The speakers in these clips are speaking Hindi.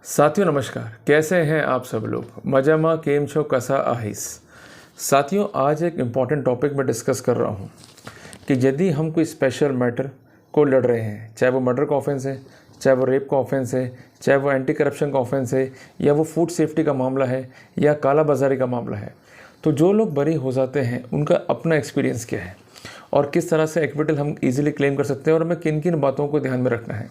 साथियों नमस्कार, कैसे हैं आप सब लोग। मजामा केम छो कसा आहिस। साथियों, आज एक इम्पॉर्टेंट टॉपिक में डिस्कस कर रहा हूँ कि यदि हम कोई स्पेशल मैटर को लड़ रहे हैं, चाहे वो मर्डर का ऑफेंस है, चाहे वो रेप का ऑफेंस है, चाहे वो एंटी करप्शन का ऑफेंस है, या वो फूड सेफ्टी का मामला है, या काला बाजारी का मामला है, तो जो लोग बरी हो जाते हैं उनका अपना एक्सपीरियंस क्या है और किस तरह से एक्विटल हम इजीली क्लेम कर सकते हैं और हमें किन किन बातों को ध्यान में रखना है।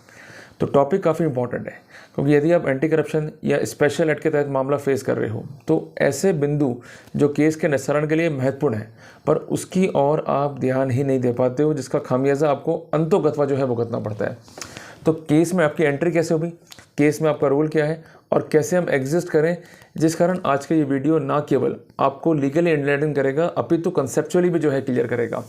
तो टॉपिक काफ़ी इंपॉर्टेंट है, क्योंकि यदि आप एंटी करप्शन या स्पेशल एक्ट के तहत मामला फेस कर रहे हो तो ऐसे बिंदु जो केस के निस्तारण के लिए महत्वपूर्ण है, पर उसकी ओर आप ध्यान ही नहीं दे पाते हो, जिसका खामियाजा आपको अंतोगत्वा जो है भुगतना पड़ता है। तो केस में आपकी एंट्री कैसे होगी, केस में आपका रोल क्या है और कैसे हम एग्जिस्ट करें, जिस कारण आज का ये वीडियो ना केवल आपको लीगली एनलाइटन करेगा अपितु कंसेप्चुअली भी जो है क्लियर करेगा।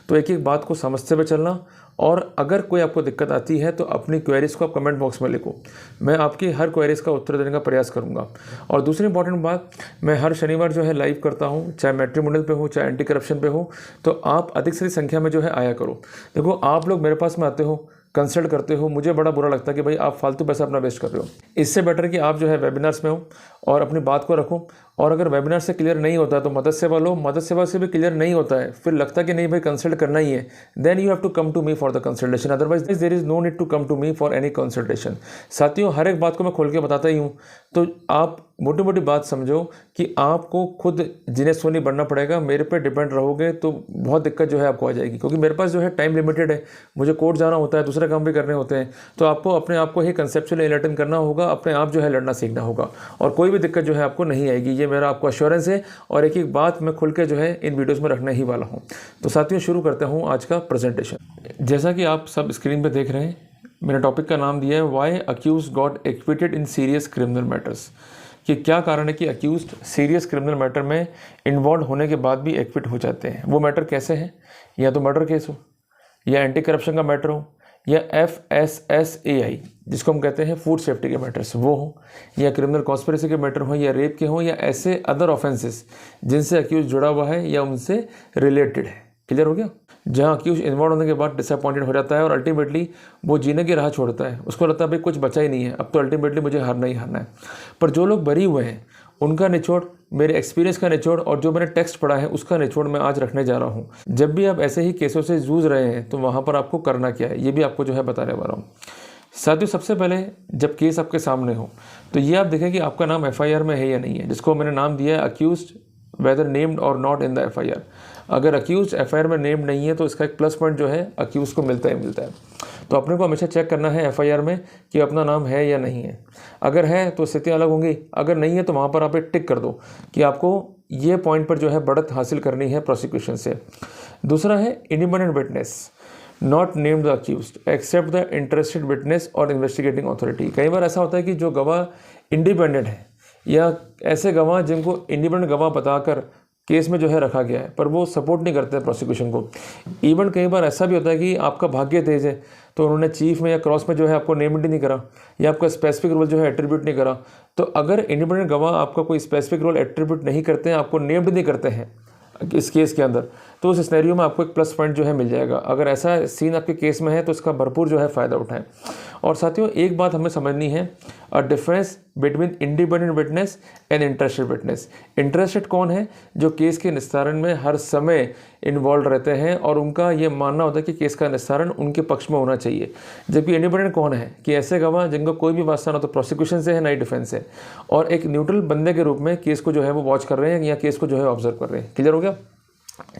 तो एक एक बात को समझते हुए चलना, और अगर कोई आपको दिक्कत आती है तो अपनी क्वेरीज़ को आप कमेंट बॉक्स में लिखो, मैं आपकी हर क्वेरीज़ का उत्तर देने का प्रयास करूंगा। और दूसरी इंपॉर्टेंट बात, मैं हर शनिवार जो है लाइव करता हूं, चाहे मैट्रिमोनियल पे हो चाहे एंटी करप्शन पे हो, तो आप अधिक से अधिक संख्या में जो है आया करो। देखो, आप लोग मेरे पास में आते हो, कंसल्ट करते हो, मुझे बड़ा बुरा लगता है कि भाई आप फालतू पैसा अपना वेस्ट कर रहे हो। इससे बेटर कि आप जो है वेबिनार्स में हो और अपनी बात को रखो, और अगर वेबिनार से क्लियर नहीं होता है तो मदद सेवा लो, मदद सेवा से भी क्लियर नहीं होता है, फिर लगता है कि नहीं भाई कंसल्ट करना ही है, then you have to come to me for the consultation, otherwise there is no need to come to me for any consultation. साथियों, हर एक बात को मैं खोल के बताता ही हूँ, तो आप मोटी मोटी बात समझो कि आपको खुद जिन्हें सोनी बनना पड़ेगा, मेरे पे डिपेंड रहोगे तो बहुत दिक्कत जो है आपको आ जाएगी, क्योंकि मेरे पास जो है टाइम लिमिटेड है, मुझे कोर्ट जाना होता है, दूसरे काम भी करने होते हैं, तो आपको अपने आप को ही कंसेप्चुअली एनलाइटन करना होगा, अपने आप जो है लड़ना सीखना होगा, और कोई भी दिक्कत जो है आपको नहीं आएगी, ये मेरा आपको अश्योरेंस है। और एक एक बात मैं खुल के जो है इन वीडियोस में रखने ही वाला हूँ। तो साथियों, शुरू करता हूँ आज का प्रेजेंटेशन। जैसा कि आप सब स्क्रीन पे देख रहे हैं, मैंने टॉपिक का नाम दिया है why accused got acquitted in serious criminal matters, कि क्या कारण है कि अक्यूज्ड सीरियस क्रिमिनल मैटर में इन्वॉल्व होने के बाद भी एक्विट हो जाते हैं। वो मैटर कैसे हैं, या तो मर्डर केस हो, या एंटी करप्शन का मैटर हो, या FSSAI जिसको हम कहते हैं फूड सेफ्टी के मैटर्स वो हो, या क्रिमिनल कॉन्स्पिरेसी के मैटर हो, या रेप के हो, या ऐसे अदर ऑफेंसेस जिनसे अक्यूज जुड़ा हुआ है या उनसे रिलेटेड है। क्लियर हो गया। जहाँ अक्यूज इन्वॉल्व होने के बाद डिसअपॉइंटेड हो जाता है और अल्टीमेटली वो जीने की राह छोड़ता है, उसको लगता है भाई कुछ बचा ही नहीं है, अब तो अल्टीमेटली मुझे हारना ही हारना है। पर जो लोग बरी हुए हैं उनका निचोड़, मेरे एक्सपीरियंस का निचोड़ और जो मैंने टेक्स्ट पढ़ा है उसका निचोड़ मैं आज रखने जा रहा हूँ। जब भी आप ऐसे ही केसों से जूझ रहे हैं तो वहाँ पर आपको करना क्या है, ये भी आपको जो है बताने वाला हूँ। साथियों, सबसे पहले जब केस आपके सामने हो तो ये आप देखें कि आपका नाम FIR में है या नहीं है, जिसको मैंने नाम दिया है अक्यूज्ड वेदर नेम्ड और नॉट इन द FIR। अगर अक्यूज FIR में नेम्ड नहीं है तो इसका एक प्लस पॉइंट जो है अक्यूज को मिलता ही मिलता है। तो अपने को हमेशा चेक करना है FIR में कि अपना नाम है या नहीं है। अगर है तो स्थितियाँ अलग होंगी, अगर नहीं है तो वहाँ पर आप एक टिक कर दो कि आपको ये पॉइंट पर जो है बढ़त हासिल करनी है प्रोसिक्यूशन से। दूसरा है independent witness, not named the accused except the interested witness और इन्वेस्टिगेटिंग अथॉरिटी। कई बार ऐसा होता है कि जो गवाह इंडिपेंडेंट है, या ऐसे गवाह जिनको इंडिपेंडेंट गवाह बताकर केस में जो है रखा गया है, पर वो सपोर्ट नहीं करते प्रोसिक्यूशन को। इवन कई बार ऐसा भी होता है कि आपका भाग्य तेज है तो उन्होंने चीफ में या क्रॉस में जो है आपको नेम्ड नहीं करा, या आपका स्पेसिफिक रोल जो है एट्रीब्यूट नहीं करा। तो अगर इंडिपेंडेंट गवाह आपका कोई स्पेसिफिक रोल एट्रीब्यूट नहीं करते हैं, आपको नेम्ड नहीं करते हैं इस केस के अंदर, तो उस सिनेरियो में आपको एक प्लस पॉइंट जो है मिल जाएगा। अगर ऐसा सीन आपके केस में है तो इसका भरपूर जो है फ़ायदा उठाएं। और साथियों, एक बात हमें समझनी है, a difference between independent witness and interested witness. Interested कौन है, जो केस के निस्तारण में हर समय इन्वॉल्व रहते हैं और उनका ये मानना होता है कि केस का निस्तारण उनके पक्ष में होना चाहिए। जबकि इंडिपेंडेंट कौन है, कि ऐसे गवाह जिनका कोई भी वास्ता ना तो प्रोसिक्यूशन से है ना ही डिफेंस है, और एक न्यूट्रल बंदे के रूप में केस को जो है वो वॉच कर रहे हैं या केस को जो है ऑब्जर्व कर रहे हैं। क्लियर हो गया।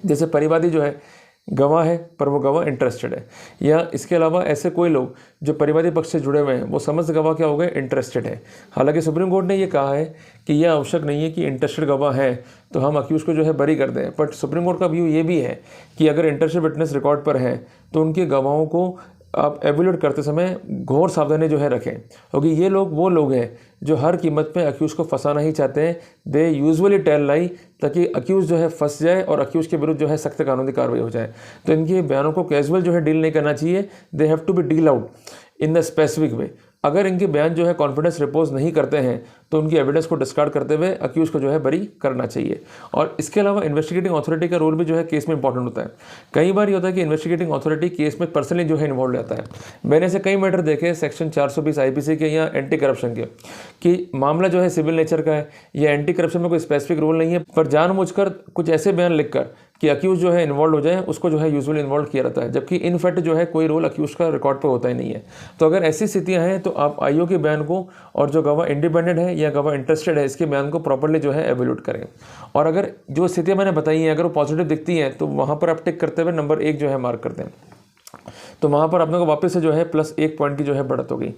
जैसे परिवादी जो है गवाह है पर वो गवाह इंटरेस्टेड है, या इसके अलावा ऐसे कोई लोग जो परिवादी पक्ष से जुड़े हुए हैं वो समस्त गवाह क्या हो गए, इंटरेस्टेड है। हालांकि सुप्रीम कोर्ट ने ये कहा है कि यह आवश्यक नहीं है कि इंटरेस्टेड गवाह है तो हम अक्यूज को जो है बरी कर दें, बट सुप्रीम कोर्ट का व्यू ये भी है कि अगर इंटरेस्टेड विटनेस रिकॉर्ड पर है तो उनके गवाहों को आप एवेल्यूएट करते समय घोर सावधानी जो है रखें, क्योंकि ये लोग वो लोग हैं जो हर कीमत पे अक्यूज को फंसाना ही चाहते हैं। दे यूजुअली टेल लाई, ताकि अक्यूज जो है फंस जाए और अक्यूज के विरुद्ध जो है सख्त कानूनी कार्रवाई हो जाए। तो इनके बयानों को कैजुअल जो है डील नहीं करना चाहिए, they have to be deal out in the specific way. अगर इनके बयान जो है कॉन्फिडेंस रिपोज नहीं करते हैं तो उनकी एविडेंस को डिस्कार्ड करते हुए अक्यूज को जो है बरी करना चाहिए। और इसके अलावा इन्वेस्टिगेटिंग अथॉरिटी का रोल भी जो है केस में इंपॉर्टेंट होता है। कई बार ये होता है कि इन्वेस्टिगेटिंग अथॉरिटी केस में पर्सनली जो है इन्वॉल्व रहता है। मैंने ऐसे कई मैटर देखे सेक्शन 420 IPC के या एंटी करप्शन के, कि मामला जो है सिविल नेचर का है या एंटी करप्शन में कोई स्पेसिफिक रूल नहीं है, पर जानबूझकर कुछ ऐसे बयान लिखकर कि अक्यूज जो है इन्वॉल्व हो जाए, उसको जो है यूजुअली इन्वॉल्व किया रहता है, जबकि इन फैक्ट जो है कोई रोल अक्यूज का रिकॉर्ड पे होता ही नहीं है। तो अगर ऐसी स्थितियां हैं तो आप आईओ के बयान को और जो गवाह इंडिपेंडेंट है या गवाह इंटरेस्टेड है इसके बयान को प्रॉपर्ली जो है एवेल्यूट करें। और अगर जो स्थितियां मैंने बताई हैं अगर वो पॉजिटिव दिखती हैं तो वहाँ पर आप टिक करते हुए नंबर 1 जो है मार्क करते हैं, तो वहाँ पर अपने को वापस से जो है +1 पॉइंट की जो है बढ़त हो गई।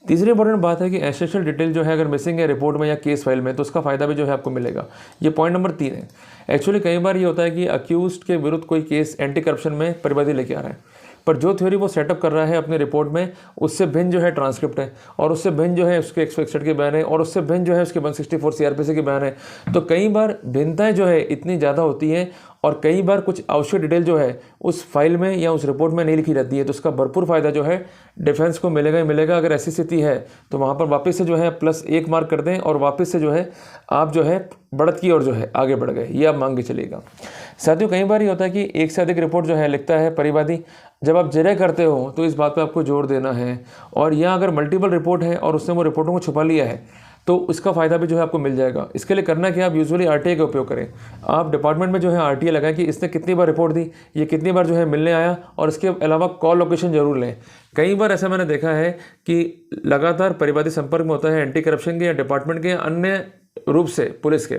तीसरी इंपॉर्टेंट बात है कि एसेंशियल डिटेल जो है अगर मिसिंग है रिपोर्ट में या केस फाइल में तो उसका फ़ायदा भी जो है आपको मिलेगा। ये पॉइंट नंबर 3 है। एक्चुअली कई बार ये होता है कि अक्यूज्ड के विरुद्ध कोई केस एंटी करप्शन में परिवादी लेके आ रहा है, पर जो थ्योरी वो सेटअप कर रहा है अपनी रिपोर्ट में उससे भिन्न जो है ट्रांसक्रिप्ट है, और उससे भिन्न जो है उसके एक्सपेक्टेड के बयान है, और उससे भिन्न जो है उसके 164 CRPC के बयान है। तो कई बार भिन्नताएं जो है इतनी ज़्यादा होती हैं और कई बार कुछ आवश्यक डिटेल जो है उस फाइल में या उस रिपोर्ट में नहीं लिखी रहती है, तो उसका भरपूर फ़ायदा जो है डिफेंस को मिलेगा ही मिलेगा। अगर ऐसी स्थिति है तो वहाँ पर वापस से जो है +1 मार्क कर दें और वापस से जो है आप जो है बढ़त की और जो है आगे बढ़ गए, ये आप मांग के चलेगा। साथियों कई बार ये होता है कि एक से अधिक रिपोर्ट जो है लिखता है परिवादी, जब आप जिरह करते हो तो इस बात पे आपको जोर देना है। और या अगर मल्टीपल रिपोर्ट है और उसने वो रिपोर्टों को छुपा लिया है तो उसका फ़ायदा भी जो है आपको मिल जाएगा। इसके लिए करना कि आप यूजुअली RTA का उपयोग करें। आप डिपार्टमेंट में जो है RTA लगाएं कि इसने कितनी बार रिपोर्ट दी, ये कितनी बार जो है मिलने आया, और इसके अलावा कॉल लोकेशन जरूर लें। कई बार ऐसा मैंने देखा है कि लगातार परिवादी संपर्क में होता है एंटी करप्शन के या डिपार्टमेंट के या अन्य रूप से पुलिस के,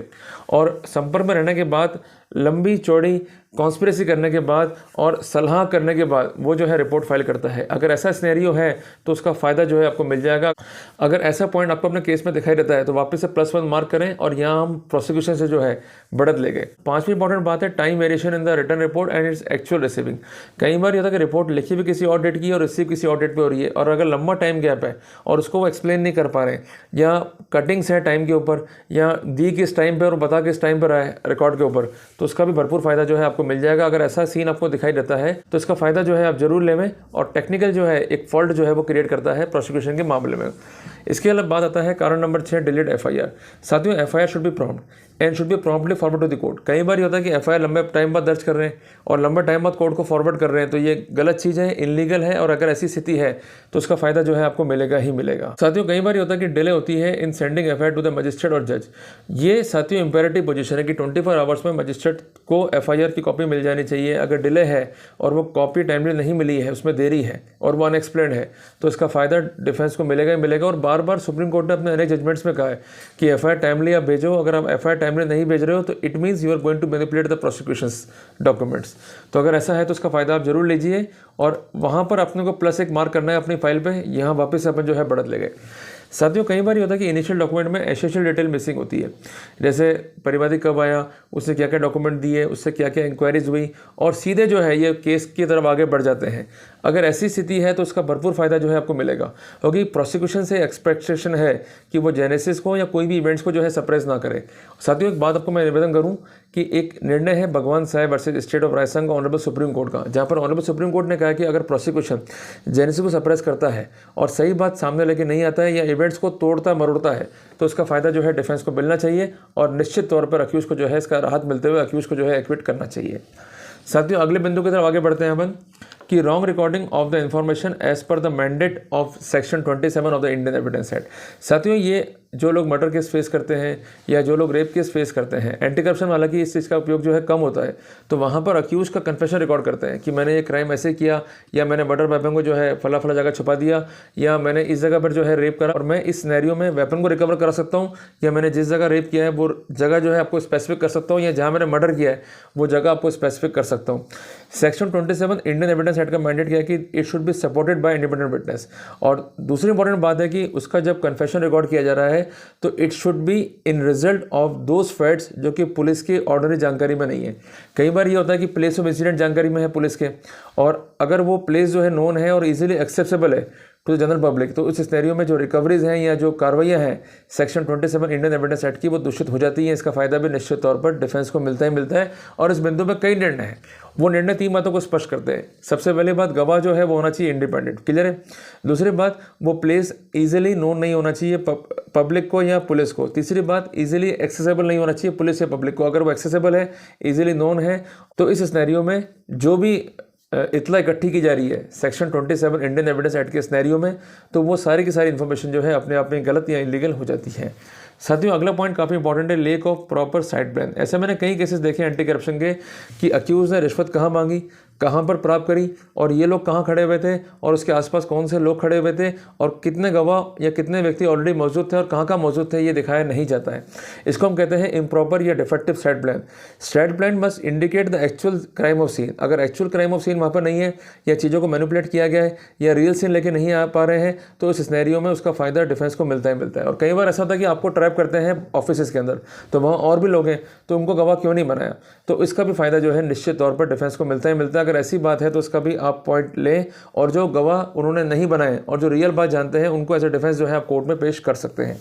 और संपर्क में रहने के बाद लंबी चौड़ी कॉन्स्पिरेसी करने के बाद और सलाह करने के बाद वो जो है रिपोर्ट फाइल करता है। अगर ऐसा सिनेरियो है तो उसका फ़ायदा जो है आपको मिल जाएगा। अगर ऐसा पॉइंट आपको अपने केस में दिखाई देता है तो वापस से +1 मार्क करें और यहाँ हम प्रोसिक्यूशन से जो है बढ़त ले गए। 5वीं इंपॉर्टेंट बात है time variation in the return report and its actual receiving. कई बार ये होता है कि रिपोर्ट लिखी भी किसी और डेट की और रिसीव किसी और डेट पर हो रही है, और अगर लंबा टाइम गैप है और उसको वो एक्सप्लेन नहीं कर पा रहे या कटिंग्स है टाइम के ऊपर या दी किस टाइम पर और बता किस टाइम पर आए रिकॉर्ड के ऊपर, तो उसका भी भरपूर फ़ायदा जो है आपको मिल जाएगा। अगर ऐसा सीन आपको दिखाई देता है तो इसका फ़ायदा जो है आप जरूर लें, और टेक्निकल जो है एक फॉल्ट जो है वो क्रिएट करता है प्रोसिक्यूशन के मामले में। इसके अलावा बात आता है कारण नंबर 6 डिलीट FIR। साथियों FIR should be prompt and should be promptly forward to the court. कई बार ये होता है कि FIR लंबे टाइम बाद दर्ज कर रहे हैं और लंबे टाइम बाद कोर्ट को फॉरवर्ड कर रहे हैं, तो ये गलत चीज़ है, इलीगल है, और अगर ऐसी स्थिति है तो उसका फ़ायदा जो है आपको मिलेगा ही मिलेगा। साथियों कई बार ये होता है कि डिले होती है in sending FIR to the magistrate और जज। ये साथियों इंपेरेटिव पोजीशन है कि 24 आवर्स में मजिस्ट्रेट को FIR की कॉपी मिल जानी चाहिए। अगर डिले है और वो कॉपी टाइमली नहीं मिली है, उसमें देरी है और वो अनएक्सप्लेन्ड है, तो इसका फ़ायदा डिफेंस को मिलेगा ही मिलेगा। और बार बार सुप्रीम कोर्ट ने अपने अनेक जजमेंट्स में कहा है कि FIR टाइमली आप भेजो। अगर आप FIR टाइमली नहीं भेज रहे हो तो it means you are going to manipulate the prosecution's documents. तो अगर ऐसा है तो उसका फ़ायदा आप जरूर लीजिए, और वहाँ पर अपने को +1 मार्क करना है अपनी फाइल पे। यहाँ वापस अपन जो है बढ़त ले गए। साथियों कई बार ये होता है कि इनिशियल डॉक्यूमेंट में एसेंशियल डिटेल मिसिंग होती है, जैसे परिवादी कब आया, उसने क्या क्या डॉक्यूमेंट दिए, उससे क्या क्या इंक्वायरीज हुई, और सीधे जो है ये केस की तरफ आगे बढ़ जाते हैं। अगर ऐसी स्थिति है तो उसका भरपूर फ़ायदा जो है आपको मिलेगा, क्योंकि प्रोसिक्यूशन से एक्सपेक्टेशन है कि वो जेनेसिस को या कोई भी इवेंट्स को जो है सप्रेस ना करे। साथियों एक बात आपको मैं निवेदन करूं कि एक निर्णय है भगवान साहब वर्सेज स्टेट ऑफ राजस्थान का ऑनरेबल सुप्रीम कोर्ट का, जहां पर ऑनरेबल सुप्रीम कोर्ट ने कहा कि अगर प्रोसिक्यूशन जेनेसिस को सप्रेस करता है और सही बात सामने लेके नहीं आता है या इवेंट्स को तोड़ता मरोड़ता है, तो उसका फ़ायदा जो है डिफेंस को मिलना चाहिए, और निश्चित तौर पर अक्यूज को जो है इसका राहत मिलते हुए अक्यूज को जो है एक्विट करना चाहिए। साथियों अगले बिंदु की तरफ आगे बढ़ते हैं अपन कि wrong recording of the information as per the mandate of section 27 of the Indian evidence act. साथियों ये जो लोग मर्डर केस फेस करते हैं या जो लोग रेप केस फेस करते हैं, एंटी करप्शन हालांकि इस चीज़ का उपयोग जो है कम होता है, तो वहाँ पर अक्यूज का कन्फेशन रिकॉर्ड करते हैं कि मैंने ये क्राइम ऐसे किया, या मैंने मर्डर वेपन को जो है फला फला जगह छुपा दिया, या मैंने इस जगह पर जो है रेप करा और मैं इस सिनेरियो में वेपन को रिकवर करा सकता हूँ, या मैंने जिस जगह रेप किया है वो जगह जो है आपको स्पेसिफिक कर सकता हूँ, या जहाँ मैंने मर्डर किया है वो जगह आपको स्पेसिफिक कर सकता हूँ। सेक्शन 27 इंडियन एविडेंस एक्ट का मैंडेट किया कि it should be supported by independent witness. और दूसरी इंपॉर्टेंट बात है कि उसका जब कन्फेशन रिकॉर्ड किया जा रहा है तो it should be in result of those facts जो कि पुलिस की ऑर्डनरी जानकारी में नहीं है। कई बार ये होता है कि प्लेस ऑफ इंसिडेंट जानकारी में है पुलिस के, और अगर वो प्लेस जो है नोन है और इजीली एक्सेसिबल है टू द जनरल पब्लिक, तो उस सिनेरियो में जो रिकवरीज हैं या जो कार्रवाइयाँ हैं सेक्शन 27 इंडियन एविडेंस एक्ट की वो दूषित हो जाती हैं। इसका फायदा भी निश्चित तौर पर डिफेंस को मिलता ही मिलता है। और इस बिंदु में कई निर्णय हैं, वो निर्णय 3 बातों को स्पष्ट करते हैं। सबसे पहली बात, गवाह जो है वो होना चाहिए इंडिपेंडेंट, क्लियर है। दूसरी बात, वो प्लेस ईजिली नोन नहीं होना चाहिए पब्लिक को या पुलिस को। तीसरी बात, ईजिली एक्सेसिबल नहीं होना चाहिए पुलिस या पब्लिक को। अगर वो एक्सेसिबल है, ईजिली नोन है, तो इस सिनेरियो में जो भी इतला इकट्ठी की जा रही है सेक्शन 27 इंडियन एविडेंस एक्ट के सिनेरियो में, तो वो सारी की सारी इन्फॉर्मेशन जो है अपने आप में गलत या इलीगल हो जाती है। साथियों, अगला पॉइंट काफ़ी इंपॉर्टेंट है, lake of proper side plan. ऐसे मैंने कई केसेस देखे एंटी करप्शन के कि अक्यूज ने रिश्वत कहाँ मांगी, कहाँ पर प्राप्त करी, और ये लोग कहाँ खड़े हुए थे, और उसके आसपास कौन से लोग खड़े हुए थे, और कितने गवाह या कितने व्यक्ति ऑलरेडी मौजूद थे और कहाँ मौजूद थे, ये दिखाया नहीं जाता है। इसको हम कहते हैं इम्प्रॉपर या defective site plan. Site plan must indicate the actual crime of scene. अगर एक्चुअल क्राइम ऑफ सीन वहाँ पर नहीं है, या चीज़ों को मैनिपुलेट किया गया है, या रियल सीन लेके नहीं आ पा रहे हैं, तो इस सिनेरियो में उसका फायदा डिफेंस को मिलता ही मिलता है। और कई बार ऐसा होता है कि आपको ट्रैप करते हैं ऑफिस के अंदर, तो वहाँ और भी लोग हैं, तो उनको गवाह क्यों नहीं बनाया, तो इसका भी फायदा जो है निश्चित तौर पर डिफेंस को मिलता ही मिलता है। अगर ऐसी बात है तो उसका भी आप पॉइंट लें, और जो गवाह उन्होंने नहीं बनाए और जो रियल बात जानते हैं उनको एज ए डिफेंस जो है आप कोर्ट में पेश कर सकते हैं।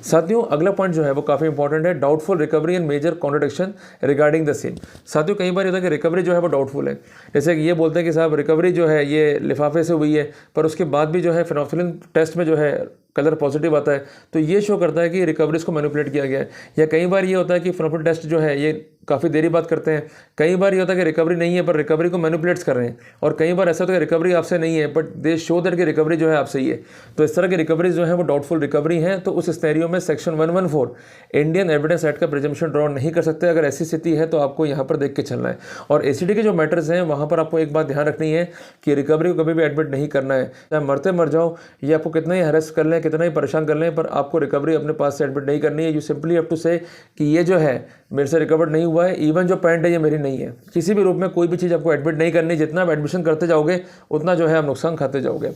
साथियों, अगला पॉइंट जो है वो काफ़ी इंपॉर्टेंट है, doubtful recovery and major contradiction regarding the same. साथियों, कई बार होता है कि रिकवरी जो है वो डाउटफुल है, जैसे कि ये बोलते हैं कि साहब रिकवरी जो है ये लिफाफे से हुई है, पर उसके बाद भी जो है फिनोक्सिलिन टेस्ट में जो है कलर पॉजिटिव आता है, तो ये शो करता है कि रिकवरीज को मैनिपुलेट किया गया है। या कई बार ये होता है कि फिनोक्सिलिन टेस्ट जो है ये काफ़ी देरी बात करते हैं। कई बार ये होता है कि रिकवरी नहीं है पर रिकवरी को मैनिपुलेट्स कर रहे हैं, और कई बार ऐसा होता है कि रिकवरी आपसे नहीं है बट दे शो दैट कि रिकवरी जो है आपसे ही है। तो इस तरह की रिकवरी जो है वो डाउटफुल रिकवरी है। तो उस सिनेरियो में सेक्शन 114 इंडियन एविडेंस एक्ट का प्रिजम्पशन ड्रॉ नहीं कर सकते। अगर ऐसी स्थिति है तो आपको यहाँ पर देख के चलना है। और एसीडी के जो मैटर्स हैं वहाँ पर आपको एक बात ध्यान रखनी है कि रिकवरी को कभी भी एडमिट नहीं करना है, चाहे मरते मर जाओ या आपको कितना ही हैरेस कर लें, कितना ही परेशान कर लें, पर आपको रिकवरी अपने पास से एडमिट नहीं करनी है। यू सिंपली हैव टू से कि ये जो है मेरे से रिकवर्ड नहीं हुआ है, इवन जो पैंट है ये मेरी नहीं है। किसी भी रूप में कोई भी चीज़ आपको एडमिट नहीं करनी। जितना आप एडमिशन करते जाओगे उतना जो है आप नुकसान खाते जाओगे।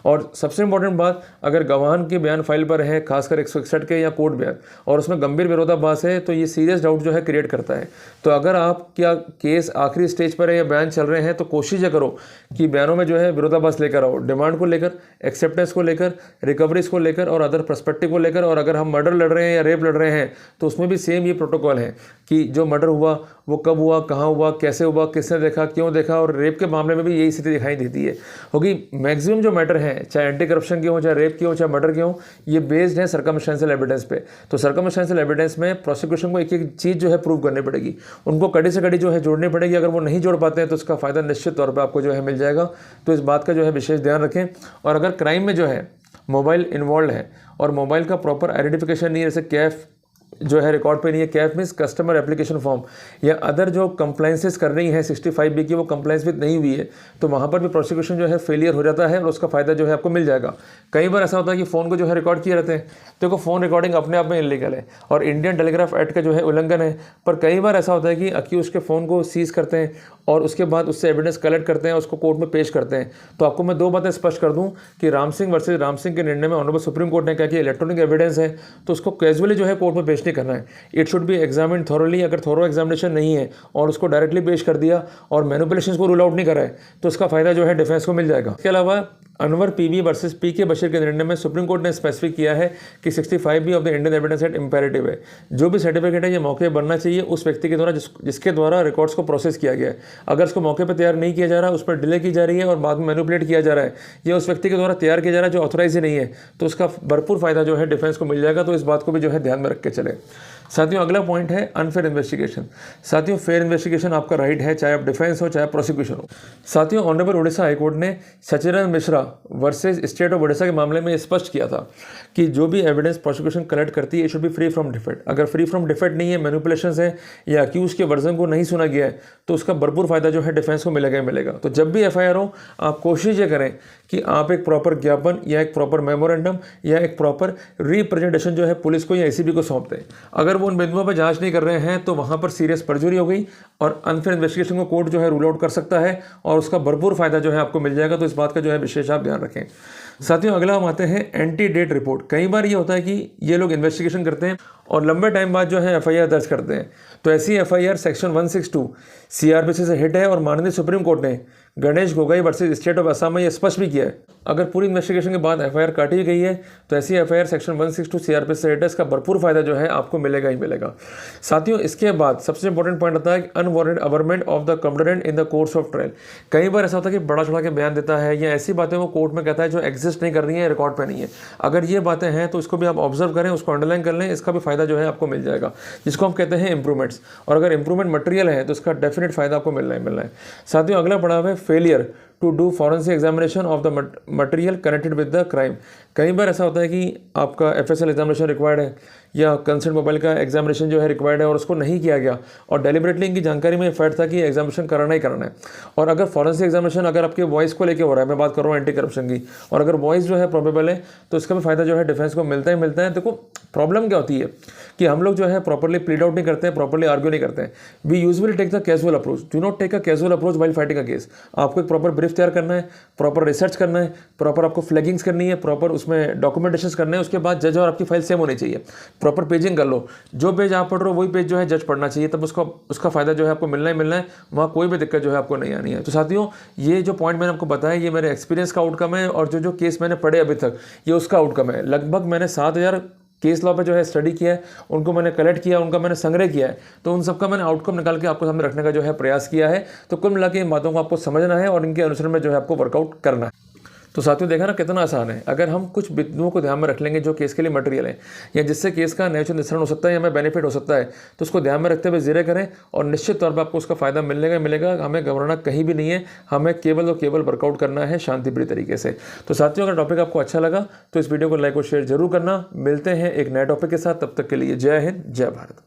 और सबसे इंपॉर्टेंट बात, अगर गवाह के बयान फाइल पर है, खासकर 161 के या कोर्ट बयान, और उसमें गंभीर विरोधाभास है, तो ये सीरियस डाउट जो है क्रिएट करता है। तो अगर आप क्या केस आखिरी स्टेज पर है या बयान चल रहे हैं, तो कोशिश करो कि बयानों में जो है विरोधाभास लेकर आओ, डिमांड को लेकर, एक्सेप्टेंस को लेकर, रिकवरीज को लेकर और अदर पर्सपेक्टिव को लेकर। और अगर हम मर्डर लड़ रहे हैं या रेप लड़ रहे हैं तो उसमें भी सेम ये प्रोटोकॉल है कि जो मर्डर हुआ वो कब हुआ, कहाँ हुआ, कैसे हुआ, किसने देखा, क्यों देखा। और रेप के मामले में भी यही स्थिति दिखाई देती है क्योंकि मैक्सिमम जो मैटर है, चाहे एंटी करप्शन के हो, चाहे रेप के हो, चाहे मर्डर के हो, ये बेस्ड है सर्कमस्टेंशियल एविडेंस पे। तो सर्कमस्टेंशियल एविडेंस में प्रोसिक्यूशन को एक एक चीज़ जो है प्रूव करनी पड़ेगी, उनको कड़ी से कड़ी जो है जोड़नी पड़ेगी। अगर वो नहीं जोड़ पाते हैं तो उसका फ़ायदा निश्चित तौर पर आपको जो है मिल जाएगा। तो इस बात का जो है विशेष ध्यान रखें। और अगर क्राइम में जो है मोबाइल इन्वॉल्व है और मोबाइल का प्रॉपर आइडेंटिफिकेशन नहीं है, जैसे कैफ जो है रिकॉर्ड पे नहीं है, Kaif means customer application form, या अदर जो कंप्लाइंसेस कर रही है 65B की, वो कंप्लाइंस विद नहीं हुई है, तो वहाँ पर भी प्रोसिक्यूशन जो है फेलियर हो जाता है और उसका फ़ायदा जो है आपको मिल जाएगा। कई बार ऐसा होता है कि फ़ोन को जो है रिकॉर्ड किए रहते हैं, देखो फ़ोन रिकॉर्डिंग अपने आप में इलीगल है और इंडियन टेलीग्राफ एक्ट का जो है उल्लंघन है। पर कई बार ऐसा होता है कि अक्यूज के फ़ोन को सीज़ करते हैं और उसके बाद उससे एविडेंस कलेक्ट करते हैं, उसको कोर्ट में पेश करते हैं। तो आपको मैं 2 बातें स्पष्ट कर दूं कि राम सिंह वर्सेस राम सिंह के निर्णय में ऑनरेबल सुप्रीम कोर्ट ने कहा कि इलेक्ट्रॉनिक एविडेंस है तो उसको कैजुअली जो है कोर्ट में पेश नहीं करना है। It should be examined thoroughly. अगर थॉरो एग्जामिनेशन नहीं है और उसको डायरेक्टली पेश कर दिया और मैनिपुलेशंस को रूल आउट नहीं करा है, तो उसका फायदा जो है डिफेंस को मिल जाएगा। इसके अलावा अनवर पीवी वर्सेस पीके बशीर के निर्णय में सुप्रीम कोर्ट ने स्पेसिफिक किया है कि 65B of the Indian evidence act imperative है। जो भी सर्टिफिकेट है ये मौके पर बनना चाहिए उस व्यक्ति के द्वारा जिसके द्वारा रिकॉर्ड्स को प्रोसेस किया गया है। अगर उसको मौके पर तैयार नहीं किया जा रहा, उस पर डिले की जा रही है और बाद में मैनिपुलेट किया जा रहा है, या उस व्यक्ति के द्वारा तैयार किया जा रहा है जो ऑथराइज ही नहीं है, तो उसका भरपूर फायदा जो है डिफेंस को मिल जाएगा। तो इस बात को भी जो है ध्यान में रख के चले। साथियों, अगला पॉइंट है अनफेयर इन्वेस्टिगेशन। साथियों, फेयर इन्वेस्टिगेशन आपका राइट है, चाहे आप डिफेंस हो चाहे प्रोसिक्यूशन हो। साथियों, ऑनरेबल उड़ीसा हाईकोर्ट ने Sachiranjan Mishra versus state of Orissa के मामले में स्पष्ट किया था कि जो भी एविडेंस प्रोसिक्यूशन कलेक्ट करती है it should be free from defect. अगर फ्री फ्रॉम डिफेक्ट नहीं है, मैनिपुलेशंस है या अक्यूज के वर्जन को नहीं सुना गया है, तो उसका भरपूर फायदा जो है डिफेंस को मिलेगा ही मिलेगा। तो जब भी FIR हो, आप कोशिश ये करें कि आप एक प्रॉपर ज्ञापन या एक प्रॉपर मेमोरेंडम या एक प्रॉपर रिप्रेजेंटेशन जो है पुलिस को या ACB को सौंप दें। अगर वो उन बिंदुओं पर जांच नहीं कर रहे हैं तो वहाँ पर सीरियस परजुरी हो गई और अनफेयर इन्वेस्टिगेशन को कोर्ट जो है रूल आउट कर सकता है और उसका भरपूर फायदा जो है आपको मिल जाएगा। तो इस बात का जो है विशेष आप ध्यान रखें। साथियों अगला हम आते हैं एंटी डेट रिपोर्ट। कई बार ये होता है कि ये लोग इन्वेस्टिगेशन करते हैं और लंबे टाइम बाद जो है एफआईआर दर्ज करते हैं। तो ऐसी एफआईआर सेक्शन 162 सीआरपीसी से हिट है और माननीय सुप्रीम कोर्ट ने Ganesh Gogoi versus state of Assam में यह स्पष्ट भी किया है, अगर पूरी इन्वेस्टिगेशन के बाद एफआईआर काटी गई है तो ऐसी एफआईआर सेक्शन 162 सीआरपीसी से हिट है, इसका भरपूर फायदा जो है आपको मिलेगा ही मिलेगा। साथियों इसके बाद सबसे इंपॉर्टेंट पॉइंट आता है unwarranted averment of the complainant in the course of trial. कई बार ऐसा होता है कि बड़ा चढ़ा के बयान देता है या ऐसी बातें वो कोर्ट में कहता है जो एग्जिस्ट नहीं कर रही है, रिकॉर्ड पे नहीं है। अगर ये बातें हैं तो इसको भी आप ऑब्जर्व करें, उसको अंडरलाइन कर लें, इसका भी फायदा जो है आपको मिल जाएगा, जिसको हम कहते हैं इंप्रूवमेंट्स। और अगर इंप्रूवमेंट मटेरियल है तो इसका डेफिनेट फायदा आपको मिलना ही मिलना है। साथियों अगला पड़ाव है failure to do forensic examination of the material connected with the crime. कई बार ऐसा होता है कि आपका एफएसएल एग्जामिनेशन रिक्वायर्ड है या कंसर्न मोबाइल का एग्जामिनेशन जो है रिक्वायर्ड है और उसको नहीं किया गया और डेलिबरेटली इनकी जानकारी में फैक्ट था कि एग्जामिनेशन कराना ही कराना है। और अगर फॉरेंसिक एग्जामिनेशन अगर आपके वॉइस को लेकर हो रहा है, मैं बात कर रहा हूँ एंटी करप्शन की, और अगर वॉइस जो है प्रोबेबल है तो इसका भी फायदा जो है डिफेंस को मिलता ही मिलता है। देखो प्रॉब्लम क्या होती है कि हम लोग जो है प्रॉपर्ली प्लीड आउट नहीं करते हैं, प्रॉपर्ली आर्ग्यू नहीं करते हैं। We usually take the casual approach, do not take a casual approach while fighting a case. आपको एक प्रॉपर ब्रीफ तैयार करना है, प्रॉपर रिसर्च करना है, प्रॉपर आपको फ्लैगिंग्स करनी है, प्रॉपर उसमें डॉक्यूमेंटेशन करना है, उसके बाद जज और आपकी फाइल सेम होनी चाहिए, प्रॉपर पेजिंग कर लो। जो पेज आप पढ़ रहे हो वही पेज जो है जज पढ़ना चाहिए, तब उसका फायदा जो है आपको मिलना ही मिलना है, वहाँ कोई भी दिक्कत जो है आपको नहीं आनी है। तो साथियों ये जो पॉइंट मैंने आपको बताया ये मेरे एक्सपीरियंस का आउटकम है और जो केस मैंने पढ़े अभी तक ये उसका आउटकम है। लगभग मैंने 7000 केस लॉ पे जो है स्टडी किया है, उनको मैंने कलेक्ट किया, उनका मैंने संग्रह किया है, तो उन सबका मैंने आउटकम निकाल के आपको सामने रखने का जो है प्रयास किया है। तो कुल मिला के इन बातों को आपको समझना है और इनके अनुसरण में जो है आपको वर्कआउट करना है। तो साथियों देखा ना कितना आसान है। अगर हम कुछ बिंदुओं को ध्यान में रख लेंगे जो केस के लिए मटेरियल है या जिससे केस का न्यायोचित निस्तारण हो सकता है या हमें बेनिफिट हो सकता है, तो उसको ध्यान में रखते हुए जीरे करें और निश्चित तौर पर आपको उसका फायदा मिलेगा। हमें घबराना कहीं भी नहीं है, हमें केवल और केवल वर्कआउट करना है शांतिप्रिय तरीके से। तो साथियों अगर टॉपिक आपको अच्छा लगा तो इस वीडियो को लाइक और शेयर जरूर करना। मिलते हैं एक नए टॉपिक के साथ, तब तक के लिए जय हिंद जय भारत।